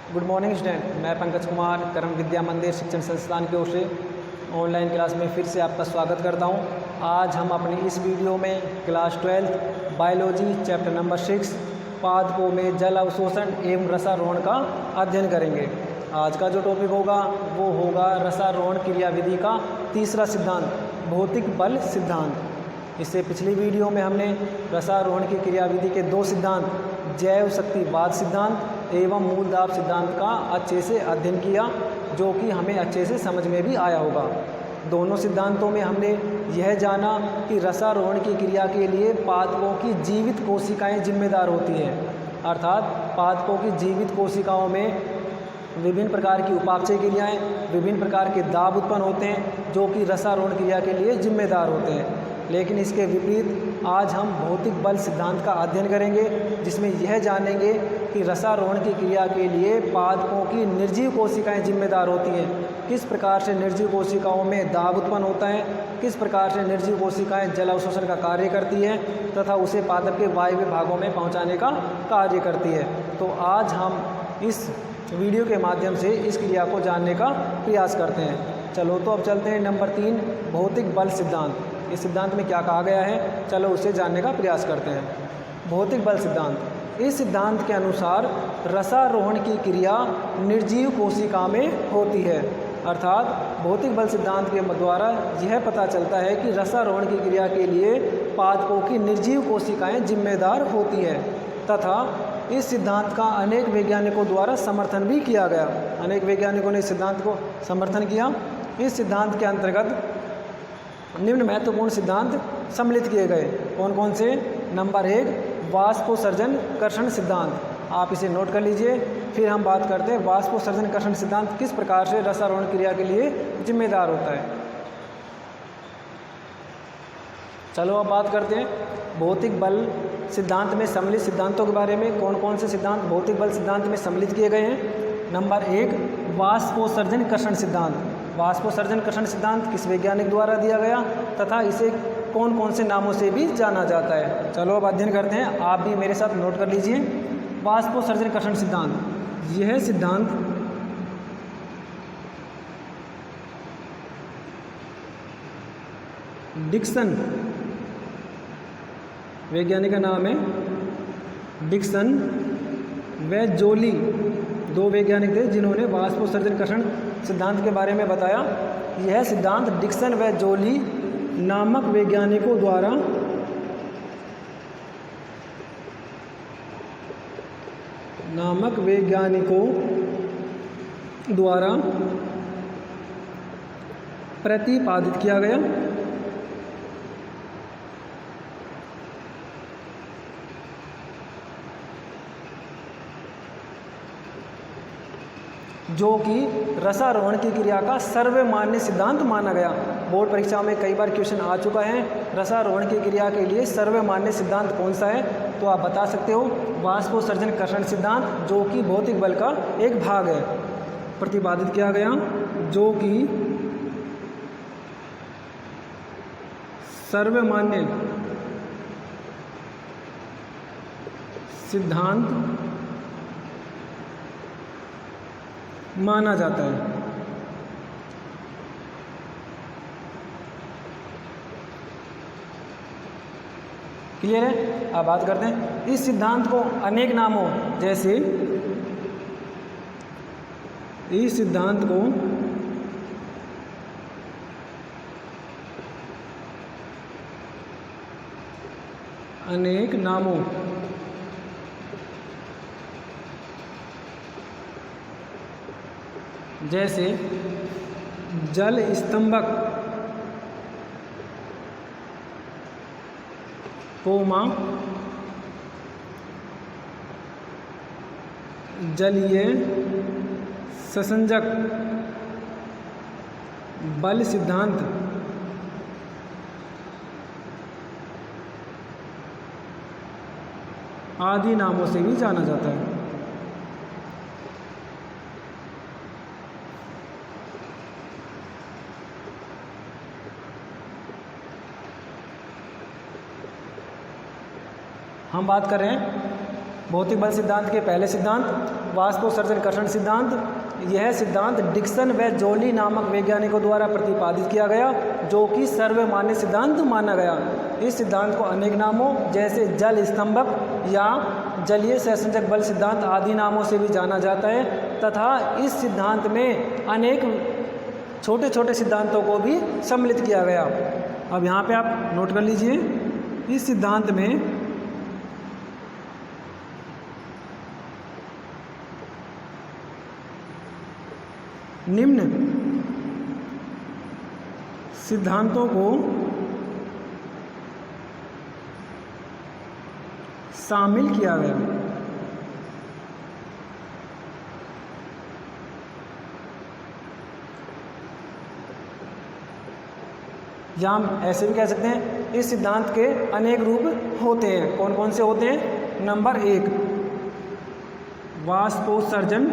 Good morning student, मैं पंकज कुमार कर्म विद्या मंदिर शिक्षण संस्थान की ओर से ऑनलाइन क्लास में फिर से आपका स्वागत करता हूं। आज हम अपनी इस वीडियो में क्लास 12 बायोलॉजी चैप्टर नंबर 6 पादपों में जल अवशोषण एवं रसारोहण का अध्ययन करेंगे। आज का जो टॉपिक होगा वो होगा रसारोहण क्रियाविधि का तीसरा सिद्धांत, भौतिक बल सिद्धांत। इससे पिछली वीडियो में हमने रसारोहण की क्रियाविधि के दो सिद्धांत, जैव शक्तिवाद सिद्धांत एवं मूल दाब सिद्धांत का अच्छे से अध्ययन किया, जो कि हमें अच्छे से समझ में भी आया होगा। दोनों सिद्धांतों में हमने यह जाना कि रसारोहण की क्रिया के लिए पादपों की जीवित कोशिकाएं जिम्मेदार होती हैं, अर्थात पादपों की जीवित कोशिकाओं में विभिन्न प्रकार की उपापचय क्रियाएं, विभिन्न प्रकार के दाब उत्पन्न होते हैं जो कि रसारोहण क्रिया के लिए जिम्मेदार होते हैं। लेकिन इसके विपरीत आज हम भौतिक बल सिद्धांत का अध्ययन करेंगे, जिसमें यह जानेंगे कि रसारोहण की क्रिया के लिए पादपों की निर्जीव कोशिकाएं जिम्मेदार होती हैं। किस प्रकार से निर्जीव कोशिकाओं में दाब उत्पन्न होता है, किस प्रकार से निर्जीव कोशिकाएं जल अवशोषण का कार्य करती हैं तथा उसे पादप के वायव्य भागों में पहुंचाने का कार्य करती है। तो आज हम इस वीडियो के माध्यम से इस क्रिया को जानने का प्रयास करते हैं। चलो तो अब चलते हैं नंबर 3, भौतिक बल सिद्धांत। इस सिद्धांत में क्या कहा गया है, चलो उसे जानने का प्रयास करते हैं। भौतिक बल सिद्धांत, इस सिद्धांत के अनुसार रसारोहण की क्रिया निर्जीव कोशिका में होती है, अर्थात भौतिक बल सिद्धांत के द्वारा यह पता चलता है कि रसारोहण की क्रिया के लिए पादपों की निर्जीव कोशिकाएं जिम्मेदार होती हैं तथा इस सिद्धांत का अनेक वैज्ञानिकों द्वारा समर्थन भी किया गया। अनेक वैज्ञानिकों ने इस सिद्धांत को समर्थन किया। इस सिद्धांत के अंतर्गत निम्न महत्वपूर्ण सिद्धांत सम्मिलित किए गए। कौन कौन से? नंबर 1, वाष्पोत्सर्जन कर्षण सिद्धांत। आप इसे नोट कर लीजिए। फिर हम बात करते हैं वाष्पोत्सर्जन कर्षण सिद्धांत किस प्रकार से रसारोहण क्रिया के लिए जिम्मेदार होता है। चलो अब बात करते हैं भौतिक बल सिद्धांत में सम्मिलित सिद्धांतों के बारे में। कौन कौन से सिद्धांत भौतिक बल सिद्धांत में सम्मिलित किए गए हैं। नंबर 1, वाष्पोत्सर्जन कर्षण सिद्धांत। वाष्पोत्सर्जन कर्षण सिद्धांत किस वैज्ञानिक द्वारा दिया गया तथा इसे कौन कौन से नामों से भी जाना जाता है। चलो अब अध्ययन करते हैं, आप भी मेरे साथ नोट कर लीजिए। वाष्पोत्सर्जन कर्षण सिद्धांत, यह सिद्धांत डिक्सन, वैज्ञानिक का नाम है डिक्सन व जोली, दो वैज्ञानिक थे जिन्होंने वाष्पोत्सर्जन कर्षण सिद्धांत के बारे में बताया। यह सिद्धांत डिक्सन व जोली नामक वैज्ञानिकों द्वारा प्रतिपादित किया गया। जो कि रसारोहण की क्रिया का सर्वमान्य सिद्धांत माना गया। बोर्ड परीक्षाओं में कई बार क्वेश्चन आ चुका है, रसारोहण की क्रिया के लिए सर्वमान्य सिद्धांत कौन सा है, तो आप बता सकते हो वाष्पोत्सर्जन कर्षण सिद्धांत, जो कि भौतिक बल का एक भाग है, प्रतिपादित किया गया, जो कि सर्वमान्य सिद्धांत माना जाता है। क्लियर है? अब बात करते हैं इस सिद्धांत को अनेक नामों, जैसे इस सिद्धांत को अनेक नामों जैसे जल स्तंभक, कोमा जलीय ससंजक, बल सिद्धांत, आदि नामों से भी जाना जाता है। हम बात कर रहे हैं भौतिक बल सिद्धांत के पहले सिद्धांत वाष्पोत्सर्जन कर्षण सिद्धांत। यह सिद्धांत डिक्सन व जोली नामक वैज्ञानिकों द्वारा प्रतिपादित किया गया, जो कि सर्वमान्य सिद्धांत माना गया। इस सिद्धांत को अनेक नामों जैसे जल स्तंभक या जलीय सहसंजक बल सिद्धांत आदि नामों से भी जाना जाता है, तथा इस सिद्धांत में अनेक छोटे छोटे सिद्धांतों को भी सम्मिलित किया गया। अब यहाँ पे आप नोट कर लीजिए, इस सिद्धांत में निम्न सिद्धांतों को शामिल किया गया। या हम ऐसे भी कह सकते हैं, इस सिद्धांत के अनेक रूप होते हैं। कौन कौन से होते हैं? नंबर 1 वाष्पोत्सर्जन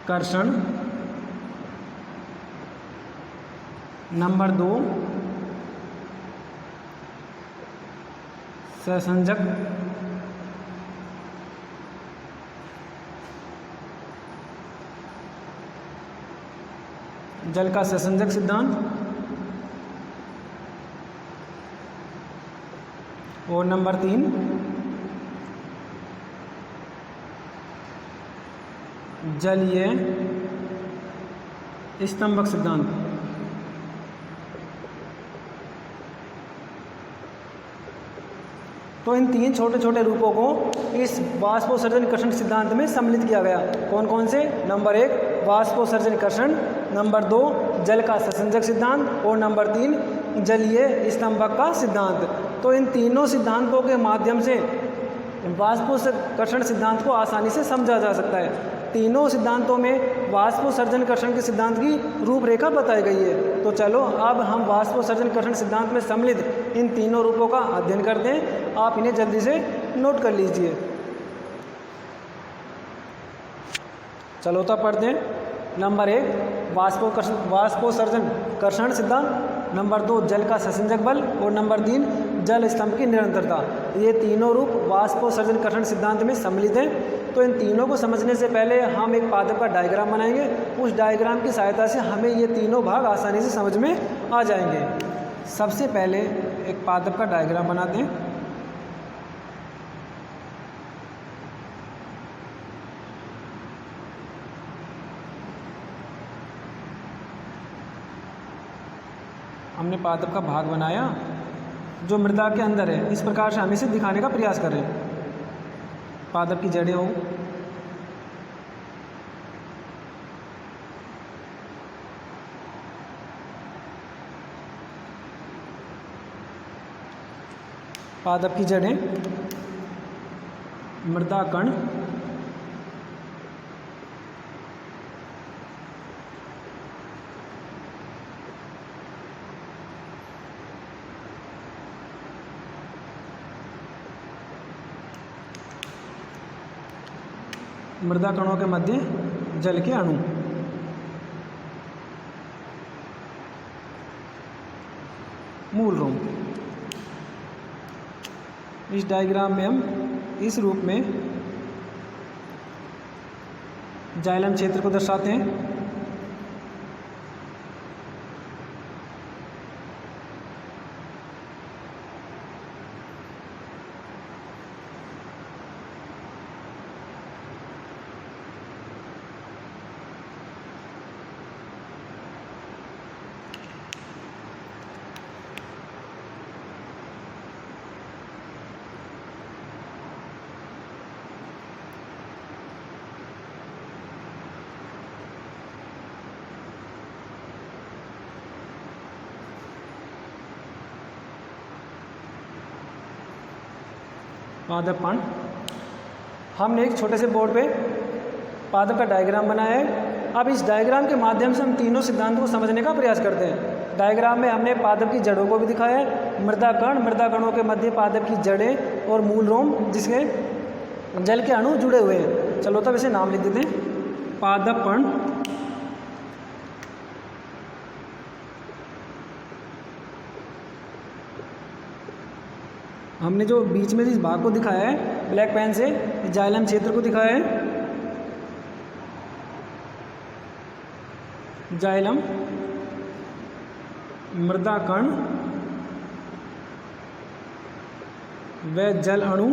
कर्षण। नंबर 2 सहसंजक जल का सहसंजक सिद्धांत। और नंबर 3 जलीय स्तंभक सिद्धांत। तो इन 3 छोटे छोटे रूपों को इस वाष्पोत्सर्जन कर्षण सिद्धांत में सम्मिलित किया गया। कौन कौन से? नंबर 1 वाष्पोत्सर्जन कर्षण, नंबर 2 जल का सहसंजक सिद्धांत और नंबर 3 जलीय स्तंभक का सिद्धांत। तो इन तीनों सिद्धांतों के माध्यम से वाष्पोत्सर्जन सिद्धांत को आसानी से समझा जा सकता है। तीनों सिद्धांतों में वाष्पोत्सर्जन कर्षण के सिद्धांत की रूपरेखा बताई गई है। तो चलो अब हम वाष्पोत्सर्जन कर्षण सिद्धांत में सम्मिलित इन तीनों रूपों का अध्ययन करते हैं। आप इन्हें जल्दी से नोट कर लीजिए। चलो तब पढ़ते हैं। नंबर 1 वाष्पोत्सर्जन कर्षण सिद्धांत, नंबर 2 जल का सहसंजक बल और नंबर 3 जल स्तंभ की निरंतरता। ये तीनों रूप वाष्पोत्सर्जन कर्षण सिद्धांत में सम्मिलित हैं। तो इन तीनों को समझने से पहले हम एक पादप का डायग्राम बनाएंगे। उस डायग्राम की सहायता से हमें ये तीनों भाग आसानी से समझ में आ जाएंगे। सबसे पहले एक पादप का डायग्राम बनाते हैं। हमने पादप का भाग बनाया जो मृदा के अंदर है। इस प्रकार से हम इसे दिखाने का प्रयास कर रहे हैं। पादप की जड़ें हो, पादप की जड़ें, मृदा कण, मृदा कणों के मध्य जल के अणु। मूल रोम। इस डायग्राम में हम इस रूप में जाइलम क्षेत्र को दर्शाते हैं। पादप पान। हमने एक छोटे से बोर्ड पे पादप का डायग्राम बनाया है। अब इस डायग्राम के माध्यम से हम तीनों सिद्धांतों को समझने का प्रयास करते हैं। डायग्राम में हमने पादप की जड़ों को भी दिखाया है, मृदा कणों के मध्य पादप की जड़ें और मूल रोम जिसके जल के अणु जुड़े हुए हैं। चलो तब इसे नाम लिख देते हैं, पादप पर्ण। हमने जो बीच में इस भाग को दिखाया है ब्लैक पेन से, जाइलम क्षेत्र को दिखाया है, जाइलम मृदा कण व जल अणु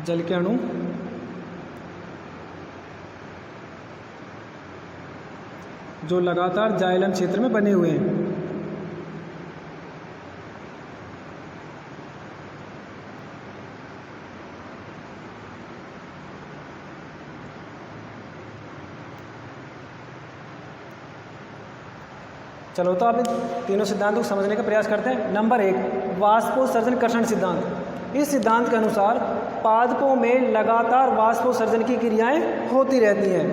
जल के अणु जो लगातार जाइलम क्षेत्र में बने हुए हैं। चलो तो आप इन तीनों सिद्धांतों को समझने का प्रयास करते हैं। नंबर 1, वाष्पोत्सर्जन कर्षण सिद्धांत। इस सिद्धांत के अनुसार पादपों में लगातार वाष्पोत्सर्जन की क्रियाएं होती रहती हैं।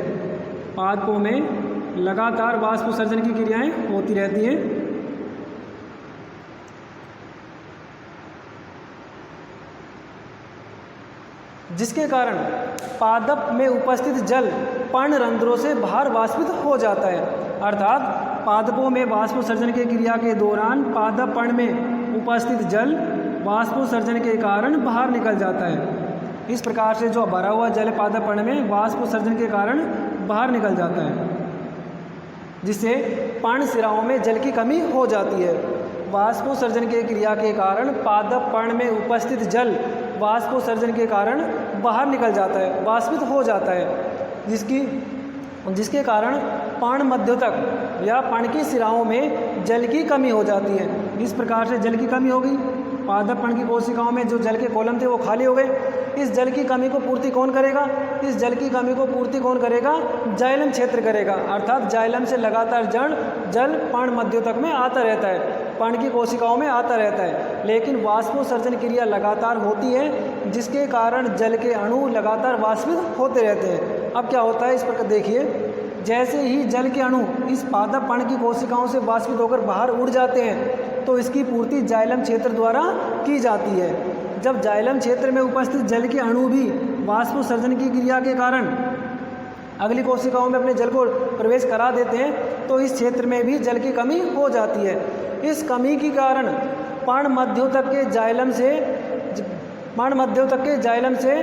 पादपों में लगातार वाष्पोत्सर्जन की क्रियाएं होती रहती हैं, जिसके कारण पादप में उपस्थित जल पर्णरंध्रों से बाहर वाष्पित हो जाता है। अर्थात पादपों में वाष्पोत्सर्जन की क्रिया के दौरान पादप पर्ण में उपस्थित जल वाष्पोत्सर्जन के कारण बाहर निकल जाता है। इस प्रकार से जो भरा हुआ जल पादप पर्ण में वाष्पोत्सर्जन के कारण बाहर निकल जाता है, जिससे पर्ण शिराओं में जल की कमी हो जाती है। वाष्पोत्सर्जन की क्रिया के कारण पादप पर्ण में उपस्थित जल वाष्पोत्सर्जन के कारण बाहर निकल जाता है, वाष्पित हो जाता है, जिसके कारण पर्ण मध्योतक या पर्ण की शिराओं में जल की कमी हो जाती है। इस प्रकार से जल की कमी होगी, पादप पर्ण की कोशिकाओं में जो जल के कॉलम थे वो खाली हो गए। इस जल की कमी को पूर्ति कौन करेगा? इस जल की कमी को पूर्ति कौन करेगा? जाइलम क्षेत्र करेगा। अर्थात जाइलम से लगातार जल पर्ण मध्योतक में आता रहता है, पर्ण की कोशिकाओं में आता रहता है, लेकिन वाष्पोत्सर्जन क्रिया लगातार होती है, जिसके कारण जल के अणु लगातार वाष्पित होते रहते हैं। अब क्या होता है इस प्रकार देखिए, जैसे ही जल के अणु इस पादप पर्ण की कोशिकाओं से वाष्पित होकर बाहर उड़ जाते हैं, तो इसकी पूर्ति जाइलम क्षेत्र द्वारा की जाती है। जब जाइलम क्षेत्र में उपस्थित जल के अणु भी वाष्पोत्सर्जन की क्रिया के कारण अगली कोशिकाओं में अपने जल को प्रवेश करा देते हैं, तो इस क्षेत्र में भी जल की कमी हो जाती है। इस कमी के कारण पर्ण मध्योतक के जाइलम से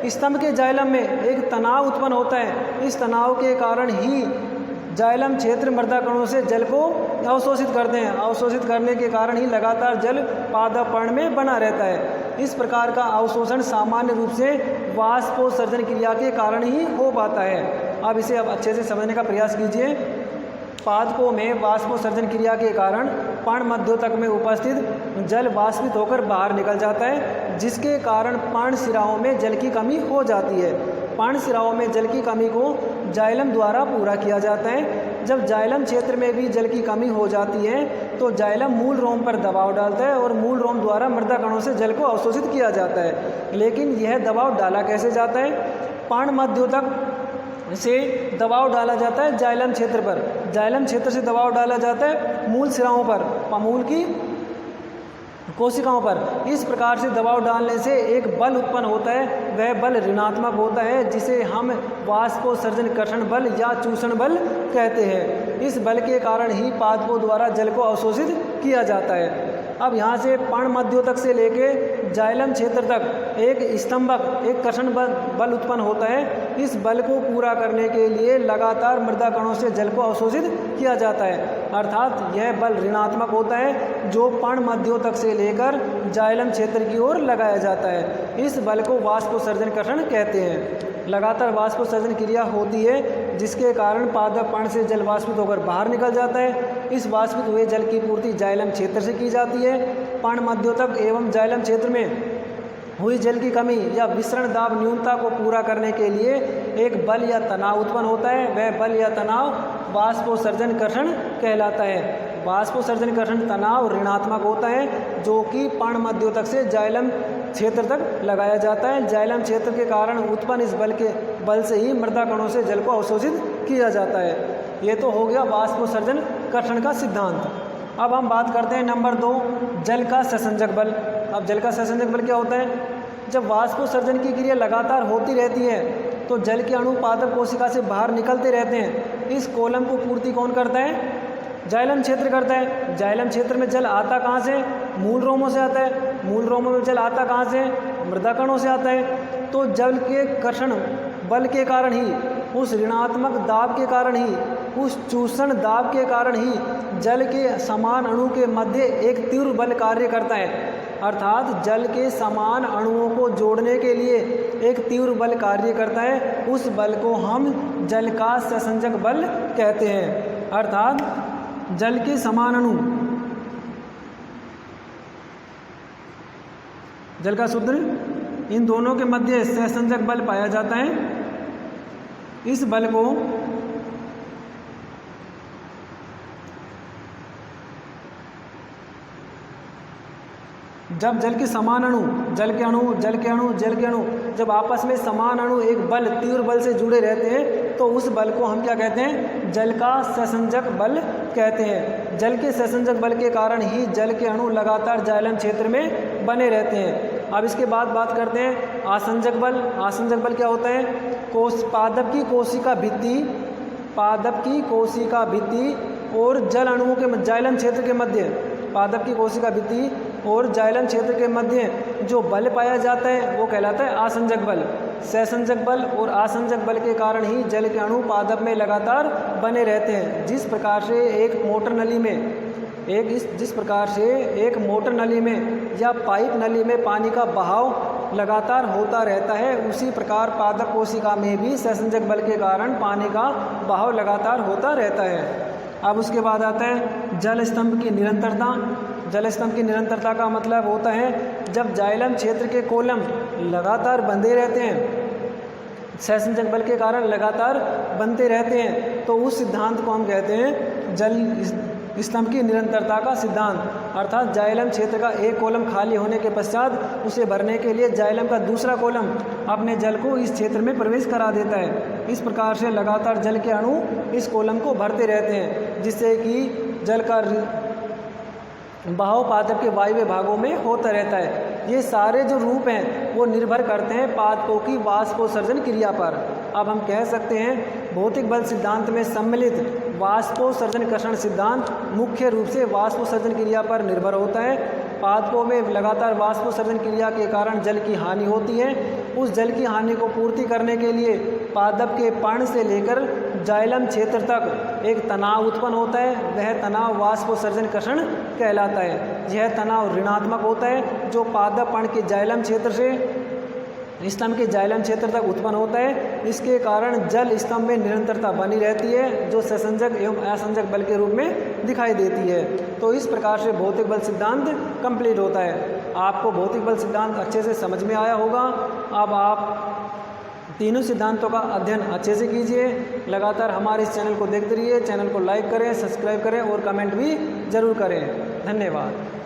स्तंभ के जाइलम में एक तनाव उत्पन्न होता है। इस तनाव के कारण ही जाइलम क्षेत्र मृदा कणों से जल को अवशोषित करते हैं। अवशोषित करने के कारण ही लगातार जल पादप पर्ण में बना रहता है। इस प्रकार का अवशोषण सामान्य रूप से वाष्पोत्सर्जन क्रिया के कारण ही हो पाता है। अब इसे अब अच्छे से समझने का प्रयास कीजिए। पादपों में वाष्पोत्सर्जन क्रिया के कारण पर्ण मध्योतक में उपस्थित जल वाष्पित होकर बाहर निकल जाता है, जिसके कारण पर्ण शिराओं में जल की कमी हो जाती है। पर्ण शिराओं में जल की कमी को जाइलम द्वारा पूरा किया जाता है। जब जाइलम क्षेत्र में भी जल की कमी हो जाती है, तो जाइलम मूल रोम पर दबाव डालता है और मूल रोम द्वारा मृदा कणों से जल को अवशोषित किया जाता है। लेकिन यह दबाव डाला कैसे जाता है? पर्ण मध्योतक से दबाव डाला जाता है जाइलम क्षेत्र पर। जाइलम क्षेत्र से दबाव डाला जाता है मूल शिराओं पर, मूल की कोशिकाओं पर। इस प्रकार से दबाव डालने से एक बल उत्पन्न होता है, वह बल ऋणात्मक होता है, जिसे हम वाष्पोत्सर्जन कर्षण बल या चूषण बल कहते हैं। इस बल के कारण ही पादपों द्वारा जल को अवशोषित किया जाता है। अब यहाँ से पर्ण मध्योतक से लेके जाइलम क्षेत्र तक एक स्तंभक, एक कर्षण बल उत्पन्न होता है। इस बल को पूरा करने के लिए लगातार मृदा कणों से जल को अवशोषित किया जाता है। अर्थात यह बल ऋणात्मक होता है, जो पर्ण मध्योतक से लेकर जाइलम क्षेत्र की ओर लगाया जाता है। इस बल को वाष्पोत्सर्जन कर्षण कहते हैं। लगातार वाष्पोत्सर्जन क्रिया होती है, जिसके कारण पादप पर्ण से जल वाष्पित होकर बाहर निकल जाता है। इस वाष्पित हुए जल की पूर्ति जाइलम क्षेत्र से की जाती है। पर्ण मध्योतक एवं जाइलम क्षेत्र में हुई जल की कमी या विसरण दाब न्यूनता को पूरा करने के लिए एक बल या तनाव उत्पन्न होता है। वह बल या तनाव वाष्पोत्सर्जन कर्षण कहलाता है। वाष्पोत्सर्जन कर्षण तनाव ऋणात्मक होता है जो कि पर्णमध्योतक से जाइलम क्षेत्र तक लगाया जाता है। जाइलम क्षेत्र के कारण उत्पन्न इस बल से ही मृदा कणों से जल को अवशोषित किया जाता है। ये तो हो गया वाष्पोत्सर्जन कर्षण का सिद्धांत। अब हम बात करते हैं नंबर 2, जल का ससंजक बल। अब जल का ससंजक बल क्या होता है? जब वाष्पोत्सर्जन की क्रिया लगातार होती रहती है तो जल के अणु पादप कोशिका से बाहर निकलते रहते हैं। इस कॉलम को पूर्ति कौन करता है? जाइलम क्षेत्र करता है। जाइलम क्षेत्र में जल आता कहाँ से? मूल रोमों से आता है। मूल रोमों में जल आता कहाँ से? मृदा कणों से आता है। तो जल के कर्षण बल के कारण ही, उस ऋणात्मक दाब के कारण ही, उस चूषण दाब के कारण ही जल के समान अणु के मध्य एक तीव्र बल कार्य करता है। अर्थात जल के समान अणुओं को जोड़ने के लिए एक तीव्र बल कार्य करता है। उस बल को हम जल का ससंजक बल कहते हैं। अर्थात जल के समान अणु, जल का सूत्र, इन दोनों के मध्य सहसंजक बल पाया जाता है। इस बल को जब जल के समान अणु, जल के अणु जब आपस में समान अणु एक बल, तीव्र बल से जुड़े रहते हैं तो उस बल को हम क्या कहते हैं? जल का सहसंजक बल कहते हैं। जल के सहसंजक बल के कारण ही जल के अणु लगातार जाइलम क्षेत्र में बने रहते हैं। अब इसके बाद बात करते हैं आसंजक बल। आसंजक बल क्या होता है? पादप की कोशिका भित्ति और जल अणुओं के जाइलम क्षेत्र के मध्य, पादप की कोशिका भित्ति और जाइलम क्षेत्र के मध्य जो बल पाया जाता है वो कहलाता है आसंजक बल। सहसंजक बल और आसंजक बल के कारण ही जल के अणु पादप में लगातार बने रहते हैं। जिस प्रकार से एक मोटर नली में या पाइप नली में पानी का बहाव लगातार होता रहता है, उसी प्रकार पादप कोशिका में भी सहसंजक बल के कारण पानी का बहाव लगातार होता रहता है। अब उसके बाद आता है जल स्तंभ की निरंतरता। जल स्तंभ की निरंतरता का मतलब होता है जब जाइलम क्षेत्र के कॉलम लगातार बंधे रहते हैं, सहसंजक बल के कारण लगातार बनते रहते हैं, तो उस सिद्धांत को हम कहते हैं जल स्तंभ की निरंतरता का सिद्धांत। अर्थात जाइलम क्षेत्र का एक कॉलम खाली होने के पश्चात उसे भरने के लिए जाइलम का दूसरा कॉलम अपने जल को इस क्षेत्र में प्रवेश करा देता है। इस प्रकार से लगातार जल के अणु इस कॉलम को भरते रहते हैं, जिससे कि जल का बहाव पादप के वायव्य भागों में होता रहता है। ये सारे जो रूप हैं वो निर्भर करते हैं पादपों की वाष्पोत्सर्जन क्रिया पर। अब हम कह सकते हैं भौतिक बल सिद्धांत में सम्मिलित वाष्पोत्सर्जन कर्षण सिद्धांत मुख्य रूप से वाष्पोत्सर्जन क्रिया पर निर्भर होता है। पादपों में लगातार वाष्पोत्सर्जन क्रिया के कारण जल की हानि होती है। उस जल की हानि को पूर्ति करने के लिए पादप के पर्ण से लेकर जाइलम क्षेत्र तक एक तनाव उत्पन्न होता है। वह तनाव वाष्पोत्सर्जन कर्षण कहलाता है। यह तनाव ऋणात्मक होता है जो पादप पर्ण के जाइलम क्षेत्र से स्तंभ के जाइलम क्षेत्र तक उत्पन्न होता है। इसके कारण जल स्तंभ में निरंतरता बनी रहती है जो ससंजक एवं असंजक बल के रूप में दिखाई देती है। तो इस प्रकार से भौतिक बल सिद्धांत कंप्लीट होता है। आपको भौतिक बल सिद्धांत अच्छे से समझ में आया होगा। अब आप तीनों सिद्धांतों का अध्ययन अच्छे से कीजिए। लगातार हमारे इस चैनल को देखते रहिए। चैनल को लाइक करें, सब्सक्राइब करें और कमेंट भी ज़रूर करें। धन्यवाद।